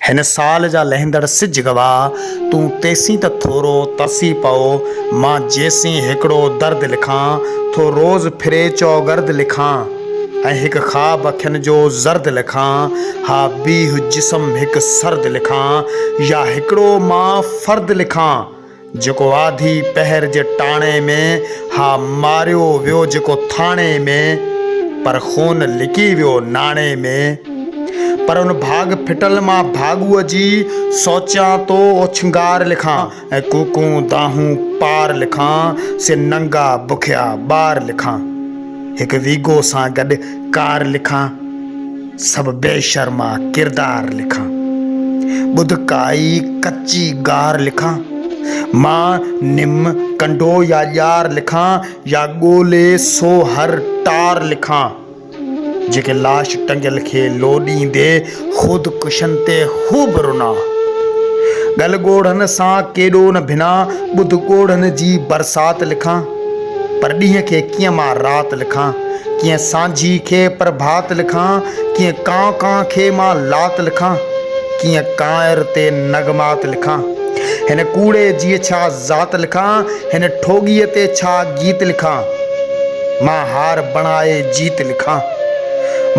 हिन साल जा लहंदड़ सिज गवा तूं तेसी त थोरो तरसी पओ मां जेसी हिकिड़ो दर्द लिखां थो रोज़ फिरे चौगर्द लिखां ऐं हिकु ख़्वाब अखियुनि जो ज़र्द लिखां हा बीह जिस्म हिकु सर्द लिखां या हिकिड़ो मां फ़र्द लिखां जेको आधी पहर जे टाणे में हा मारियो वियो जेको थाणे में पर खून लिकी वियो नाणे में पर उन भाग फिटल मां भागूअ जी सोचां तो ओछंगार लिखां ऐं कूकूं दाहूं पार लिखां से नंगा बुखिया ॿार लिखां हिकु वीगो सां गॾु कार लिखां सभु बेशर्मा किरदार लिखां ॿुध काई कच्ची गार लिखां मां निम कंडो या ॼार लिखां या ॻोल्हे सो हर टार लिखां जेके लाश टंगियल खे लोॾींदे ख़ुदकुशन ते ख़ूब रुना गल ॻोढ़नि सां केॾो न भिना ॿुध ॻोढ़नि जी बरसाति लिखां पर ॾींहं खे कीअं मां राति लिखां कीअं सांझी खे प्रभात लिखां कीअं कां कां खे मां लात लिखां कीअं कांइर ते नगमात लिखां हिन कूड़े जी छा ज़ात लिखां हिन ठोगीअ ते छा गीत लिखां मां हार बणाए जीत लिखां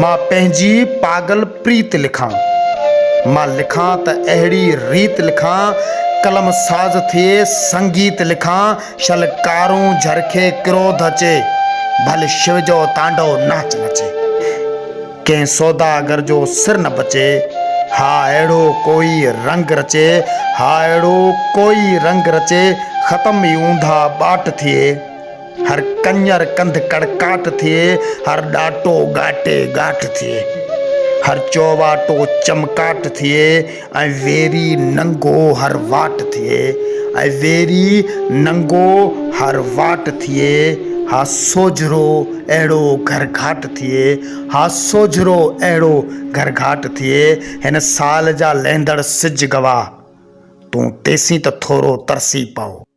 मां पंहिंजी पागल प्रीत लिखां मां लिखां त अहिड़ी रीत लिखां कलम साज़ थिए संगीत लिखां शलकारूं झरखे क्रोध अचे भले शिव जो तांडव नाच नचे कंहिं सौदागर जो सिर न बचे हा अहिड़ो कोई रंग रचे हा अहिड़ो कोई रंग रचे ख़तम ई ऊंधा बाट थिए हर कंजर कंध कड़काट थिए हर ॾाटो ॻाटे ॻाठ थिए हर चौवाटो चमकाट थिए ऐं वेरी नंगो हर वाट थिए ऐं वेरी नंगो हर वाट थिए हा सोजरो अहिड़ो घरघाट थिए हा सोजरो अहिड़ो घरघाट थिए हिन साल जा लहंदड़ सिज गवा तूं तेसी त थोरो तरसी पओ।